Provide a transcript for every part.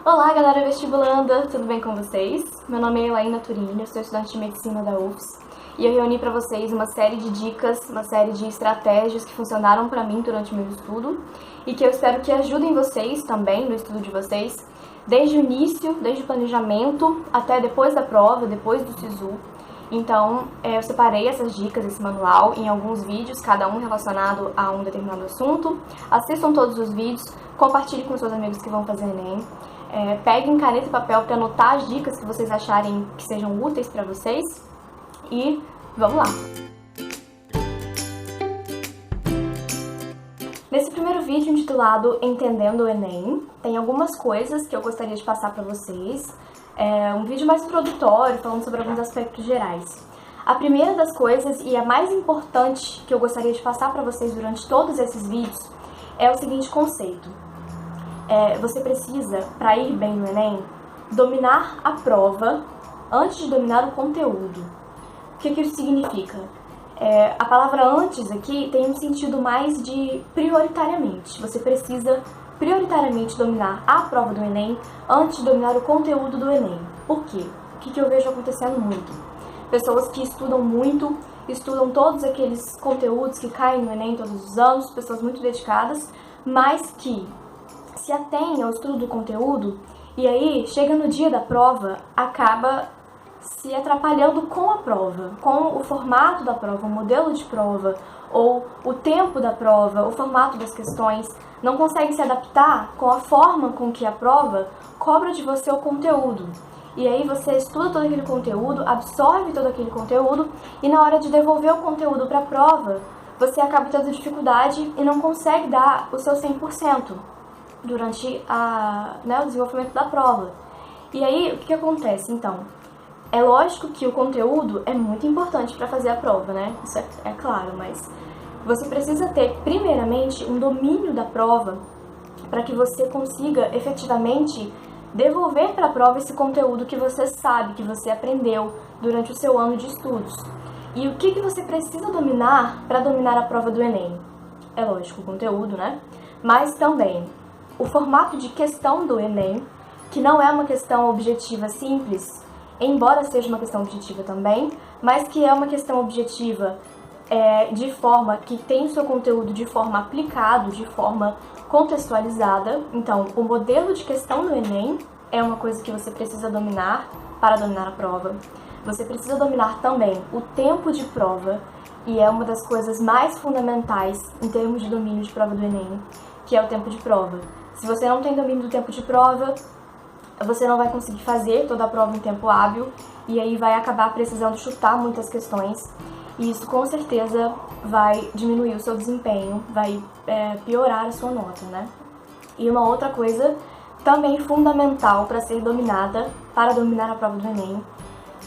Olá, galera vestibulanda, tudo bem com vocês? Meu nome é Elaina Turini, eu sou estudante de medicina da UFS e eu reuni para vocês uma série de dicas, uma série de estratégias que funcionaram para mim durante o meu estudo e que eu espero que ajudem vocês também no estudo de vocês, desde o início, desde o planejamento até depois da prova, depois do SISU. Então, eu separei essas dicas, esse manual, em alguns vídeos, cada um relacionado a um determinado assunto. Assistam todos os vídeos, compartilhem com seus amigos que vão fazer Enem. Peguem caneta e papel para anotar as dicas que vocês acharem que sejam úteis para vocês. E vamos lá! Nesse primeiro vídeo intitulado Entendendo o Enem, tem algumas coisas que eu gostaria de passar para vocês. É um vídeo mais introdutório, falando sobre alguns aspectos gerais. A primeira das coisas, e a mais importante que eu gostaria de passar para vocês durante todos esses vídeos, é o seguinte conceito. Você precisa, para ir bem no Enem, dominar a prova antes de dominar o conteúdo. O que isso significa? A palavra antes aqui tem um sentido mais de prioritariamente. Você precisa prioritariamente dominar a prova do Enem antes de dominar o conteúdo do Enem. Por quê? O que eu vejo acontecendo muito? Pessoas que estudam muito, estudam todos aqueles conteúdos que caem no Enem todos os anos, pessoas muito dedicadas, mas que se atém ao estudo do conteúdo e aí chega no dia da prova, acaba se atrapalhando com a prova, com o formato da prova, o modelo de prova, ou o tempo da prova, o formato das questões, não consegue se adaptar com a forma com que a prova cobra de você o conteúdo. E aí você estuda todo aquele conteúdo, absorve todo aquele conteúdo, e na hora de devolver o conteúdo para a prova, você acaba tendo dificuldade e não consegue dar o seu 100% durante o desenvolvimento da prova. E aí, o que acontece, então? É lógico que o conteúdo é muito importante para fazer a prova, né? Isso é claro, mas você precisa ter, primeiramente, um domínio da prova para que você consiga, efetivamente, devolver para a prova esse conteúdo que você sabe, que você aprendeu durante o seu ano de estudos. E o que você precisa dominar para dominar a prova do Enem? É lógico, o conteúdo, né? Mas também o formato de questão do Enem, que não é uma questão objetiva simples, embora seja uma questão objetiva também, mas que é uma questão objetiva de forma que tem o seu conteúdo de forma aplicado, de forma contextualizada. Então, o modelo de questão do Enem é uma coisa que você precisa dominar para dominar a prova. Você precisa dominar também o tempo de prova, e é uma das coisas mais fundamentais em termos de domínio de prova do Enem, que é o tempo de prova. Se você não tem domínio do tempo de prova, você não vai conseguir fazer toda a prova em tempo hábil e aí vai acabar precisando chutar muitas questões e isso com certeza vai diminuir o seu desempenho, vai piorar a sua nota, né? E uma outra coisa também fundamental para ser dominada, para dominar a prova do Enem,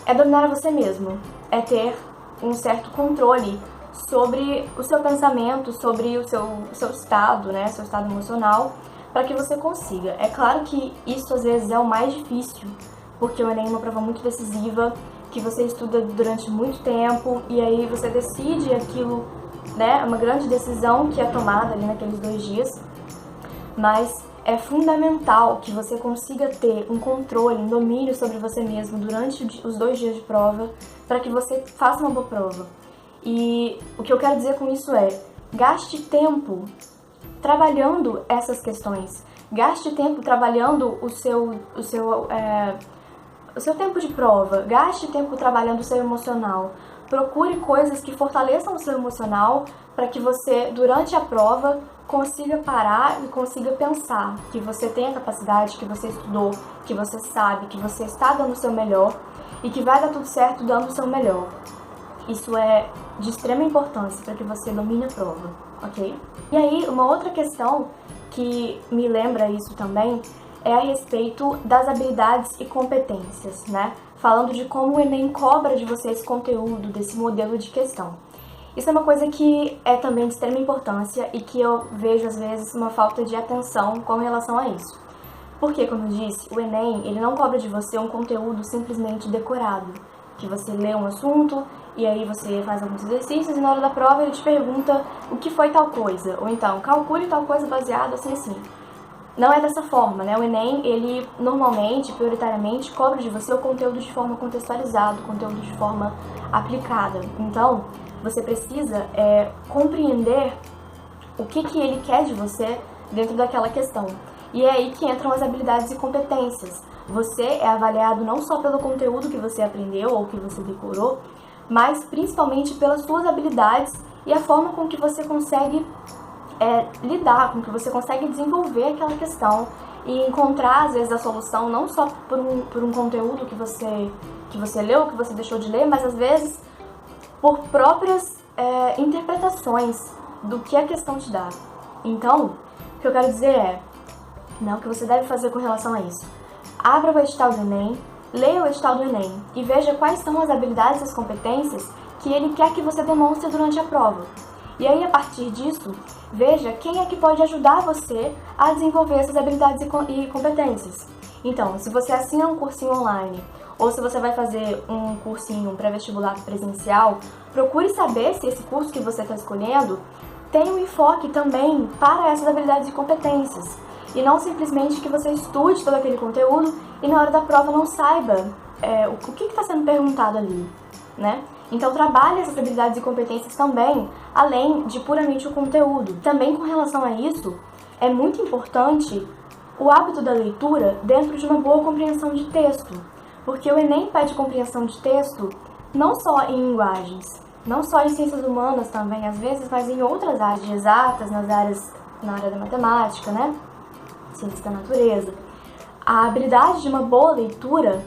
é dominar a você mesmo, é ter um certo controle sobre o seu pensamento, sobre o seu estado, né? Seu estado emocional, para que você consiga. É claro que isso às vezes é o mais difícil, porque o Enem é uma prova muito decisiva, que você estuda durante muito tempo, e aí você decide aquilo, né? É uma grande decisão que é tomada ali naqueles 2 dias, mas é fundamental que você consiga ter um controle, um domínio sobre você mesmo durante os 2 dias de prova, para que você faça uma boa prova. E o que eu quero dizer com isso gaste tempo trabalhando essas questões. Gaste tempo trabalhando o seu tempo de prova. Gaste tempo trabalhando o seu emocional. Procure coisas que fortaleçam o seu emocional para que você, durante a prova, consiga parar e consiga pensar que você tem a capacidade, que você estudou, que você sabe, que você está dando o seu melhor e que vai dar tudo certo dando o seu melhor. Isso é de extrema importância para que você domine a prova, ok? E aí, uma outra questão que me lembra isso também é a respeito das habilidades e competências, né? Falando de como o Enem cobra de você esse conteúdo, desse modelo de questão. Isso é uma coisa que é também de extrema importância e que eu vejo, às vezes, uma falta de atenção com relação a isso. Porque, como eu disse, o Enem, ele não cobra de você um conteúdo simplesmente decorado, que você lê um assunto e aí você faz alguns exercícios e na hora da prova ele te pergunta o que foi tal coisa, ou então calcule tal coisa baseado assim. não é dessa forma, né? O Enem, ele normalmente, prioritariamente, cobra de você o conteúdo de forma contextualizada, o conteúdo de forma aplicada. Então, você precisa compreender o que ele quer de você dentro daquela questão. E é aí que entram as habilidades e competências. Você é avaliado não só pelo conteúdo que você aprendeu ou que você decorou, mas principalmente pelas suas habilidades e a forma com que você consegue lidar, com que você consegue desenvolver aquela questão e encontrar, às vezes, a solução não só por um conteúdo que você leu, que você deixou de ler, mas às vezes por próprias interpretações do que a questão te dá. Então, o que eu quero dizer o que você deve fazer com relação a isso. Abra o edital do Enem, leia o edital do Enem e veja quais são as habilidades e as competências que ele quer que você demonstre durante a prova. E aí, a partir disso, veja quem é que pode ajudar você a desenvolver essas habilidades e competências. Então, se você assina um cursinho online ou se você vai fazer um cursinho pré-vestibular presencial, procure saber se esse curso que você está escolhendo tem um enfoque também para essas habilidades e competências. E não simplesmente que você estude todo aquele conteúdo e na hora da prova não saiba o que está sendo perguntado ali, né? Então trabalhe essas habilidades e competências também, além de puramente o conteúdo. Também com relação a isso, é muito importante o hábito da leitura dentro de uma boa compreensão de texto. Porque o Enem pede compreensão de texto não só em linguagens, não só em ciências humanas também, às vezes, mas em outras áreas de exatas, na área da matemática, né? Ciências da natureza. A habilidade de uma boa leitura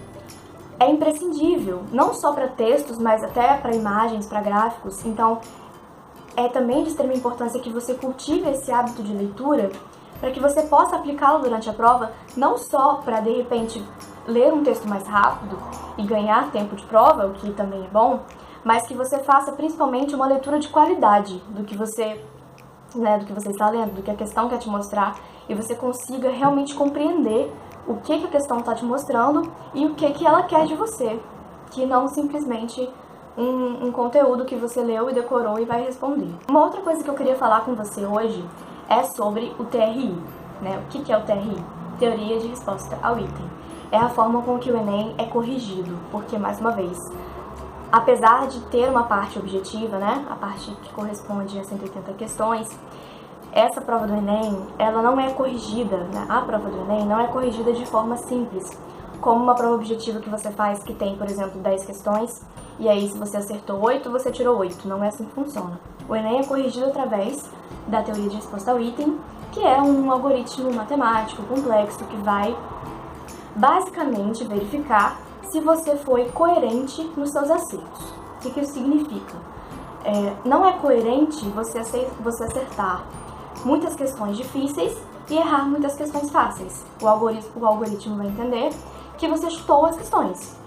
é imprescindível, não só para textos, mas até para imagens, para gráficos. Então, é também de extrema importância que você cultive esse hábito de leitura para que você possa aplicá-lo durante a prova, não só para, de repente, ler um texto mais rápido e ganhar tempo de prova, o que também é bom, mas que você faça principalmente uma leitura de qualidade do que você está lendo, do que a questão quer te mostrar, e você consiga realmente compreender o que a questão está te mostrando e o que ela quer de você, que não simplesmente um conteúdo que você leu e decorou e vai responder. Uma outra coisa que eu queria falar com você hoje é sobre o TRI, né? O que é o TRI? Teoria de Resposta ao Item. É a forma com que o Enem é corrigido, porque, mais uma vez, apesar de ter uma parte objetiva, né? A parte que corresponde a 180 questões, essa prova do Enem, ela não é corrigida, né? A prova do Enem não é corrigida de forma simples, como uma prova objetiva que você faz, que tem, por exemplo, 10 questões, e aí se você acertou 8, você tirou 8. Não é assim que funciona. O Enem é corrigido através da teoria de resposta ao item, que é um algoritmo matemático complexo que vai basicamente verificar se você foi coerente nos seus acertos. O que isso significa? Não é coerente você acertar muitas questões difíceis e errar muitas questões fáceis. O algoritmo vai entender que você chutou as questões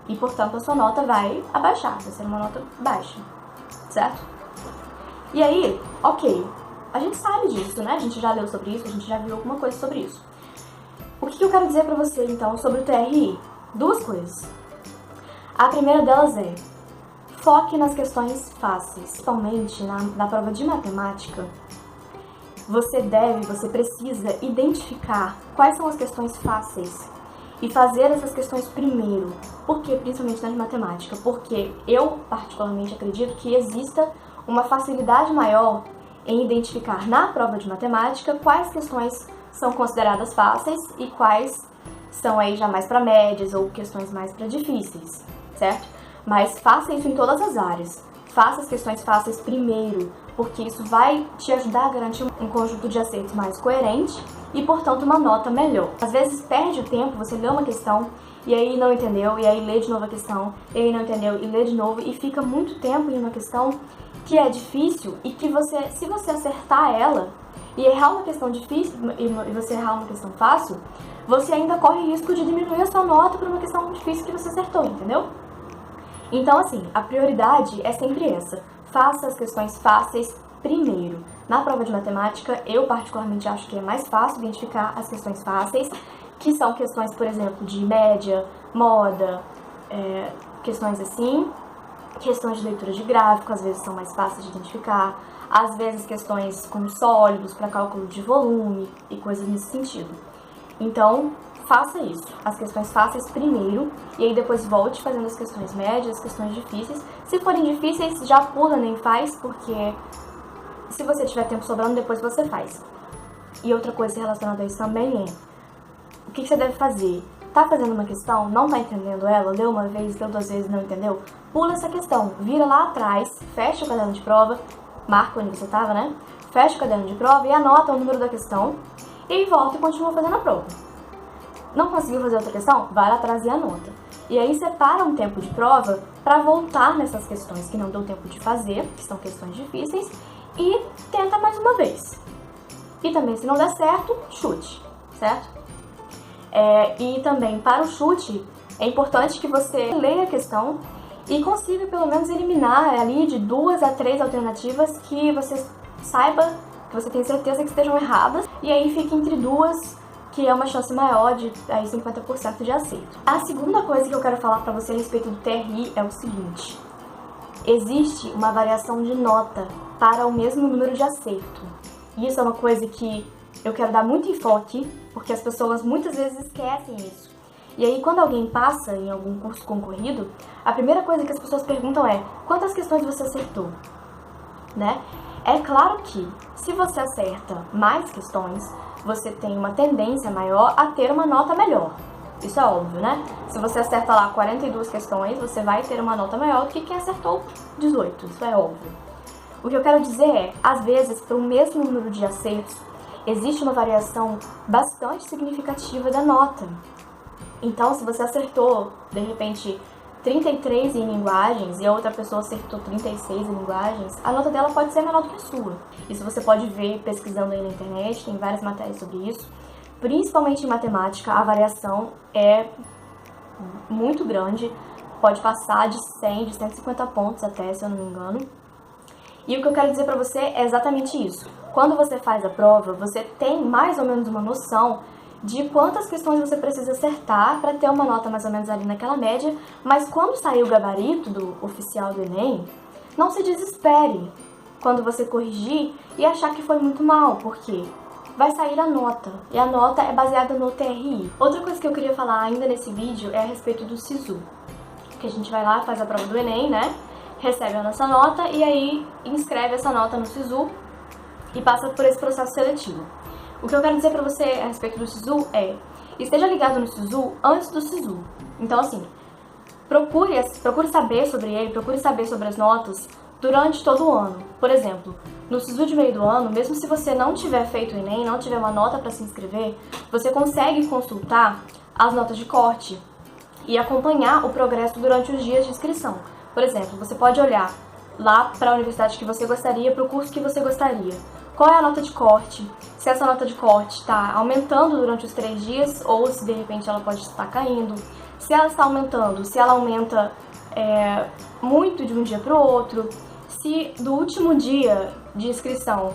e, portanto, a sua nota vai abaixar, vai ser uma nota baixa, certo? E aí, ok, a gente sabe disso, né? A gente já leu sobre isso, a gente já viu alguma coisa sobre isso. O que eu quero dizer pra você, então, sobre o TRI? Duas coisas. A primeira delas é: foque nas questões fáceis. Principalmente na prova de matemática, você precisa identificar quais são as questões fáceis e fazer essas questões primeiro. Por quê? Principalmente na de matemática. Porque eu, particularmente, acredito que exista uma facilidade maior em identificar na prova de matemática quais questões são consideradas fáceis e quais são aí já mais para médias ou questões mais para difíceis, certo? Mas faça isso em todas as áreas. Faça as questões fáceis primeiro, porque isso vai te ajudar a garantir um conjunto de acertos mais coerente e, portanto, uma nota melhor. Às vezes perde o tempo, você lê uma questão e aí não entendeu, e aí lê de novo a questão, e aí não entendeu, e lê de novo, e fica muito tempo em uma questão que é difícil e que se você acertar ela e errar uma questão difícil e você errar uma questão fácil, você ainda corre risco de diminuir a sua nota por uma questão difícil que você acertou, entendeu? Então, assim, a prioridade é sempre essa. Faça as questões fáceis primeiro. Na prova de matemática, eu particularmente acho que é mais fácil identificar as questões fáceis, que são questões, por exemplo, de média, moda, questões assim. questões de leitura de gráfico, às vezes são mais fáceis de identificar, às vezes questões com sólidos para cálculo de volume e coisas nesse sentido. Então, faça isso, as questões fáceis primeiro, e aí depois volte fazendo as questões médias, as questões difíceis. Se forem difíceis, já pula, nem faz, porque se você tiver tempo sobrando, depois você faz. E outra coisa relacionada a isso também é, o que você deve fazer? Tá fazendo uma questão, não tá entendendo ela, leu uma vez, leu 2 vezes, não entendeu? Pula essa questão, vira lá atrás, fecha o caderno de prova, marca onde você tava, né? Fecha o caderno de prova e anota o número da questão, e aí volta e continua fazendo a prova. Não conseguiu fazer outra questão? Vai lá atrás e anota. E aí separa um tempo de prova para voltar nessas questões que não deu tempo de fazer, que são questões difíceis, e tenta mais uma vez. E também, se não der certo, chute, certo? E também, para o chute, é importante que você leia a questão e consiga pelo menos eliminar ali de 2 a 3 alternativas que você saiba, que você tenha certeza que estejam erradas, e aí fique entre 2, que é uma chance maior de aí 50% de acerto. A segunda coisa que eu quero falar para você a respeito do TRI é o seguinte: existe uma variação de nota para o mesmo número de acerto. E isso é uma coisa que eu quero dar muito enfoque, porque as pessoas muitas vezes esquecem isso. E aí, quando alguém passa em algum curso concorrido, a primeira coisa que as pessoas perguntam é: quantas questões você acertou? Né? É claro que, se você acerta mais questões, você tem uma tendência maior a ter uma nota melhor. Isso é óbvio, né? Se você acerta lá 42 questões, você vai ter uma nota maior do que quem acertou 18. Isso é óbvio. O que eu quero dizer é, às vezes, para o mesmo número de acertos, existe uma variação bastante significativa da nota. Então, se você acertou, de repente, 33 em linguagens e a outra pessoa acertou 36 em linguagens, a nota dela pode ser menor do que a sua. Isso você pode ver pesquisando aí na internet, tem várias matérias sobre isso. Principalmente em matemática, a variação é muito grande, pode passar de 100, de 150 pontos até, se eu não me engano. E o que eu quero dizer pra você é exatamente isso. Quando você faz a prova, você tem mais ou menos uma noção de quantas questões você precisa acertar para ter uma nota mais ou menos ali naquela média, mas quando sair o gabarito do oficial do Enem, não se desespere quando você corrigir e achar que foi muito mal, porque vai sair a nota, e a nota é baseada no TRI. Outra coisa que eu queria falar ainda nesse vídeo é a respeito do SISU, que a gente vai lá, faz a prova do Enem, né? Recebe a nossa nota e aí inscreve essa nota no SISU e passa por esse processo seletivo. O que eu quero dizer pra você a respeito do SISU é: esteja ligado no SISU antes do SISU. Então, assim, procure saber sobre ele, procure saber sobre as notas durante todo o ano. Por exemplo, no SISU de meio do ano, mesmo se você não tiver feito o Enem, não tiver uma nota para se inscrever, você consegue consultar as notas de corte e acompanhar o progresso durante os dias de inscrição. Por exemplo, você pode olhar lá para a universidade que você gostaria, para o curso que você gostaria. Qual é a nota de corte? Se essa nota de corte está aumentando durante os 3 dias ou se de repente ela pode estar caindo. Se ela está aumentando, se ela aumenta muito de um dia para o outro. Se do último dia de inscrição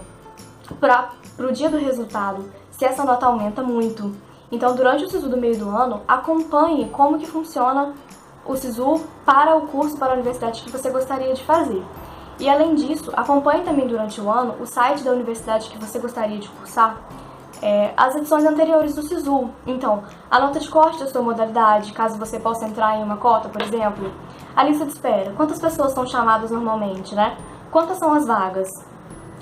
para o dia do resultado, se essa nota aumenta muito. Então, durante o SISU do meio do ano, acompanhe como que funciona o SISU para o curso, para a universidade que você gostaria de fazer. E além disso, acompanhe também durante o ano o site da universidade que você gostaria de cursar, as edições anteriores do SISU. Então, a nota de corte da sua modalidade, caso você possa entrar em uma cota, por exemplo. A lista de espera, quantas pessoas são chamadas normalmente, né? Quantas são as vagas?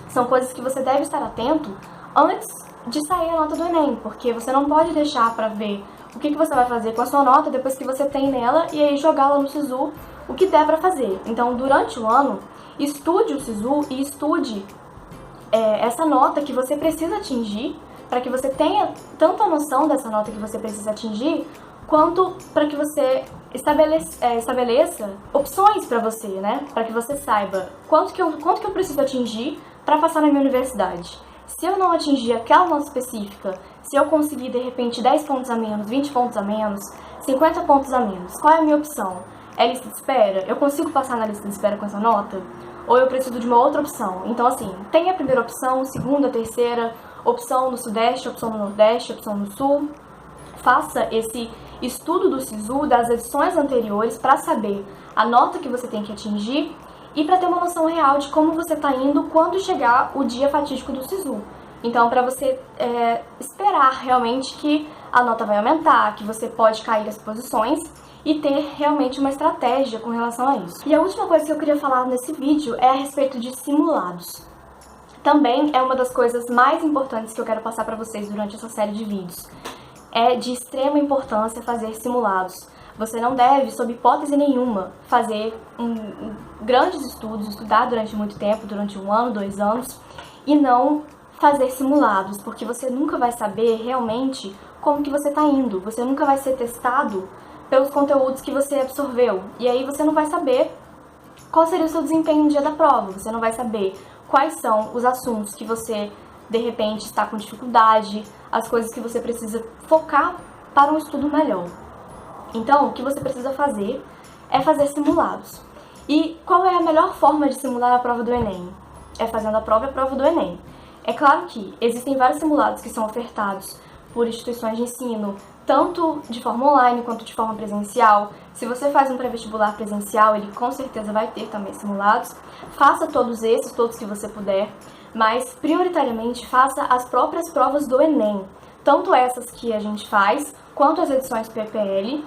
São coisas que você deve estar atento antes de sair a nota do Enem, porque você não pode deixar para ver o que você vai fazer com a sua nota depois que você tem nela e aí jogá-la no SISU o que der para fazer. Então, durante o ano, estude o SISU e estude essa nota que você precisa atingir, para que você tenha tanto a noção dessa nota que você precisa atingir, quanto para que você estabeleça opções para você, né? Para que você saiba quanto que eu preciso atingir para passar na minha universidade. Se eu não atingir aquela nota específica, se eu conseguir de repente 10 pontos a menos, 20 pontos a menos, 50 pontos a menos, qual é a minha opção? É lista de espera? Eu consigo passar na lista de espera com essa nota? Ou eu preciso de uma outra opção? Então, assim, tem a primeira opção, segunda, terceira, opção no Sudeste, opção no Nordeste, opção no Sul. Faça estudo do SISU, das edições anteriores, para saber a nota que você tem que atingir e para ter uma noção real de como você está indo quando chegar o dia fatídico do SISU. Então, para você esperar realmente que a nota vai aumentar, que você pode cair as posições e ter realmente uma estratégia com relação a isso. E a última coisa que eu queria falar nesse vídeo é a respeito de simulados. Também é uma das coisas mais importantes que eu quero passar para vocês durante essa série de vídeos. É de extrema importância fazer simulados. Você não deve, sob hipótese nenhuma, fazer grandes estudos, estudar durante muito tempo, durante 1 ano, 2 anos, e não fazer simulados, porque você nunca vai saber realmente como que você está indo. Você nunca vai ser testado pelos conteúdos que você absorveu. E aí você não vai saber qual seria o seu desempenho no dia da prova. Você não vai saber quais são os assuntos que você, de repente, está com dificuldade, as coisas que você precisa focar para um estudo melhor. Então, o que você precisa fazer é fazer simulados. E qual é a melhor forma de simular a prova do Enem? É fazendo a prova do Enem. É claro que existem vários simulados que são ofertados por instituições de ensino, tanto de forma online quanto de forma presencial. Se você faz um pré-vestibular presencial, ele com certeza vai ter também simulados. Faça todos esses, todos que você puder, mas prioritariamente faça as próprias provas do Enem. Tanto essas que a gente faz, quanto as edições PPL,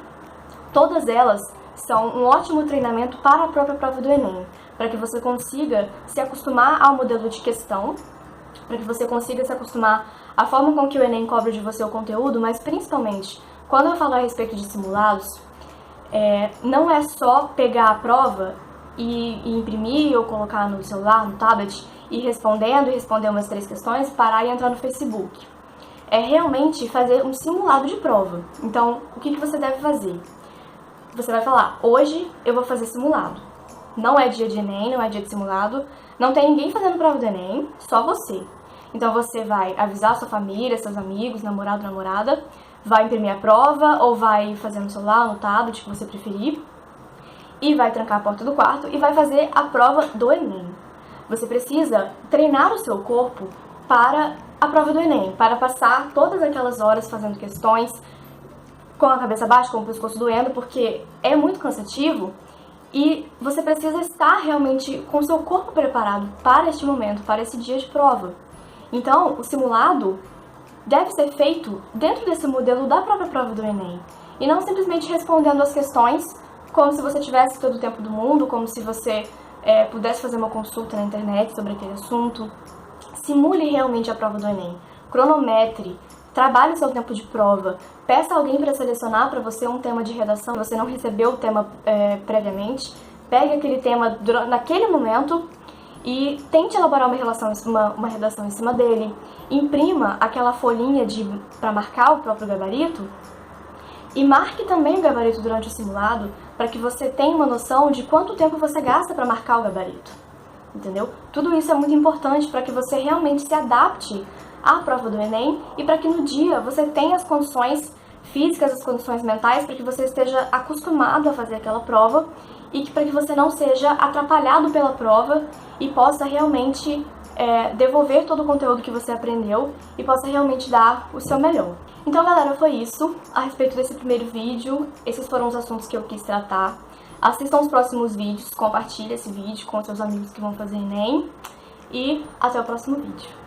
todas elas são um ótimo treinamento para a própria prova do Enem, para que você consiga se acostumar ao modelo de questão, para que você consiga se acostumar à forma com que o Enem cobra de você o conteúdo, mas principalmente, quando eu falo a respeito de simulados, não é só pegar a prova e imprimir ou colocar no celular, no tablet, e responder umas 3 questões, parar e entrar no Facebook. É realmente fazer um simulado de prova. Então, o que você deve fazer? Você vai falar, hoje eu vou fazer simulado. Não é dia de Enem, não é dia de simulado, não tem ninguém fazendo prova do Enem, só você. Então você vai avisar sua família, seus amigos, namorado, namorada, vai imprimir a prova ou vai fazer no celular, no tablet, que você preferir, e vai trancar a porta do quarto e vai fazer a prova do Enem. Você precisa treinar o seu corpo para a prova do Enem, para passar todas aquelas horas fazendo questões com a cabeça baixa, com o pescoço doendo, porque é muito cansativo e você precisa estar realmente com o seu corpo preparado para este momento, para esse dia de prova. Então, o simulado deve ser feito dentro desse modelo da própria prova do Enem, e não simplesmente respondendo as questões como se você tivesse todo o tempo do mundo, como se você pudesse fazer uma consulta na internet sobre aquele assunto. Simule realmente a prova do Enem, cronometre, trabalhe seu tempo de prova, peça alguém para selecionar para você um tema de redação, se você não recebeu o tema previamente, pegue aquele tema naquele momento e tente elaborar uma redação em cima dele, imprima aquela folhinha para marcar o próprio gabarito e marque também o gabarito durante o simulado para que você tenha uma noção de quanto tempo você gasta para marcar o gabarito, entendeu? Tudo isso é muito importante para que você realmente se adapte à prova do Enem e para que no dia você tenha as condições físicas, as condições mentais para que você esteja acostumado a fazer aquela prova e para que você não seja atrapalhado pela prova e possa realmente devolver todo o conteúdo que você aprendeu e possa realmente dar o seu melhor. Então, galera, foi isso a respeito desse primeiro vídeo. Esses foram os assuntos que eu quis tratar. Assistam os próximos vídeos, compartilhe esse vídeo com seus amigos que vão fazer Enem e até o próximo vídeo.